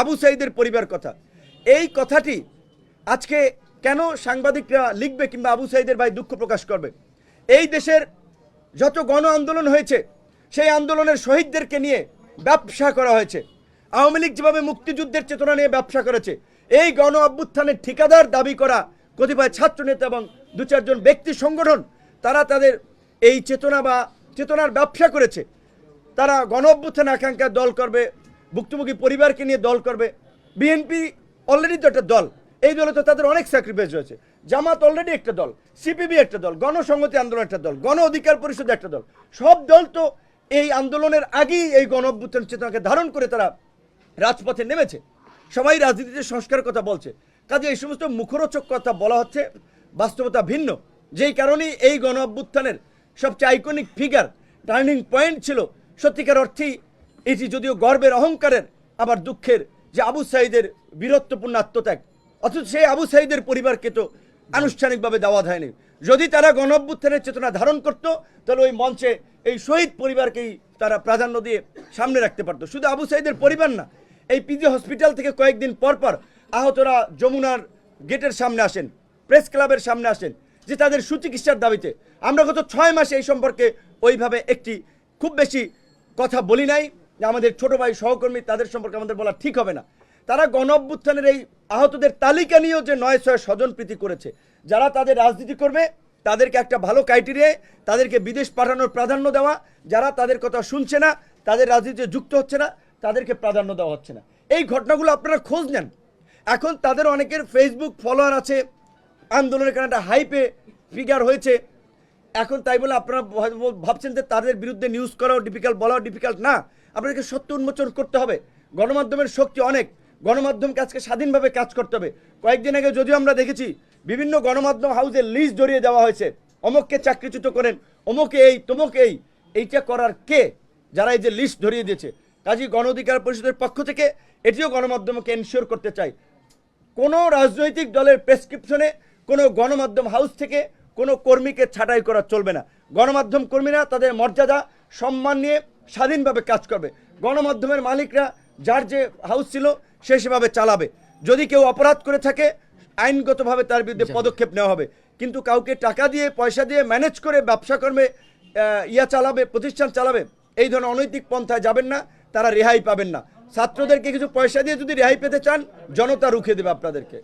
আবু সাঈদের পরিবার কথা, এই কথাটি আজকে কেন সাংবাদিকরা লিখবে কিংবা আবু সাঈদের ভাই দুঃখ প্রকাশ করবে? এই দেশের যত গণ আন্দোলন হয়েছে সেই আন্দোলনের শহীদদেরকে নিয়ে ব্যবসা করা হয়েছে। আওয়ামী লীগ যেভাবে মুক্তিযুদ্ধের চেতনা নিয়ে ব্যবসা করেছে, এই গণ অভ্যুত্থানের ঠিকাদার দাবি করা কতিপয় ছাত্রনেতা এবং দু চারজন ব্যক্তি সংগঠন, তারা তাদের এই চেতনার ব্যবসা করেছে। তারা গণ অভ্যুত্থান আকাঙ্ক্ষা দল করবে, ভুক্তভোগী পরিবারকে নিয়ে দল করবে। বিএনপি অলরেডি তো একটা দল, এই দলে তো তাদের অনেক স্যাক্রিফাইস হয়েছে। জামাত অলরেডি একটা দল, সিপিবি একটা দল, গণসংহতি আন্দোলন একটা দল, গণ অধিকার পরিষদ একটা দল। সব দল তো এই আন্দোলনের আগেই এই গণ অভ্যুত্থান চেতনাকে ধারণ করে তারা রাজপথে নেমেছে। সবাই রাজনীতিতে সংস্কারের কথা বলছে, কাজে এই সমস্ত মুখরোচক কথা বলা হচ্ছে, বাস্তবতা ভিন্ন। যেই কারণেই এই গণ অভ্যুত্থানের সবচেয়ে আইকনিক ফিগার, টার্নিং পয়েন্ট ছিল সত্যিকার অর্থেই এটি যদিও গর্বের অহংকারের আবার দুঃখের, যে আবু সাঈদের বীরত্বপূর্ণ আত্মত্যাগ। অথচ সেই আবু সাঈদের পরিবারকে তো আনুষ্ঠানিকভাবে দাওয়াত হয়নি। যদি তারা গণ অভ্যুত্থানের চেতনা ধারণ করত, তাহলে ওই মঞ্চে এই শহীদ পরিবারকেই তারা প্রাধান্য দিয়ে সামনে রাখতে পারতো। শুধু আবু সাঈদের পরিবার না, এই পিজি হসপিটাল থেকে কয়েকদিন পর পর আহতরা যমুনার গেটের সামনে আসেন, প্রেস ক্লাবের সামনে আসেন, যে তাদের সুচিকিৎসার দাবিতে। আমরা গত 6 মাসে এই সম্পর্কে ওইভাবে একটি খুব বেশি কথা বলি নাই, যে আমাদের ছোট ভাই সহকর্মী তাদের সম্পর্কে আমাদের বলা ঠিক হবে না। তারা গণ অভ্যুত্থানের এই আহতদের তালিকা নিয়েও যে 9-6 স্বজনপ্রীতি করেছে। যারা তাদের রাজনীতি করবে তাদেরকে একটা ভালো ক্রাইটেরিয়ায় তাদেরকে বিদেশ পাঠানোর প্রাধান্য দেওয়া, যারা তাদের কথা শুনছে না, তাদের রাজনীতিতে যুক্ত হচ্ছে না, তাদেরকে প্রাধান্য দেওয়া হচ্ছে না। এই ঘটনাগুলো আপনারা খোঁজ নেন। এখন তাদের অনেকের ফেসবুক ফলোয়ার আছে, আন্দোলনের কারণে একটা হাইপে ফিগার হয়েছে। এখন তাই বলে আপনারা ভাবছেন যে তাদের বিরুদ্ধে নিউজ করাও ডিফিকাল্ট, বলাও ডিফিকাল্ট না। আপনাদেরকে সত্য উন্মোচন করতে হবে। গণমাধ্যমের শক্তি অনেক, গণমাধ্যমকে আজকে স্বাধীনভাবে কাজ করতে হবে। কয়েকদিন আগে যদিও আমরা দেখেছি বিভিন্ন গণমাধ্যম হাউসে লিস্ট ধরিয়ে দেওয়া হয়েছে, অমুককে চাকরিচ্যুত করেন, অমুকে এই তমুকে এইটা করার কে, যারা এই যে লিস্ট ধরিয়ে দিয়েছে। কাজী গণ অধিকার পরিষদের পক্ষ থেকে এটিও গণমাধ্যমকে এনশিওর করতে চাই, কোনো রাজনৈতিক দলের প্রেসক্রিপশনে কোনো গণমাধ্যম হাউস থেকে কোনো কর্মীকে ছাঁটাই করা চলবে না। গণমাধ্যম কর্মীরা তাদের মর্যাদা সম্মান নিয়ে স্বাধীনভাবে কাজ করবে। গণমাধ্যমের মালিকরা যার যে হাউস ছিল সে সেভাবে চালাবে। যদি কেউ অপরাধ করে থাকে আইনগতভাবে তার বিরুদ্ধে পদক্ষেপ নেওয়া হবে। কিন্তু কাউকে টাকা দিয়ে পয়সা দিয়ে ম্যানেজ করে ব্যবসা করবে, চালাবে, প্রতিষ্ঠান চালাবে, এই ধরনের অনৈতিক পন্থায় যাবেন না, তারা রেহাই পাবেন না। ছাত্রদেরকে কিছু পয়সা দিয়ে যদি রেহাই পেতে চান, জনতা রুখে দেবে আপনাদেরকে।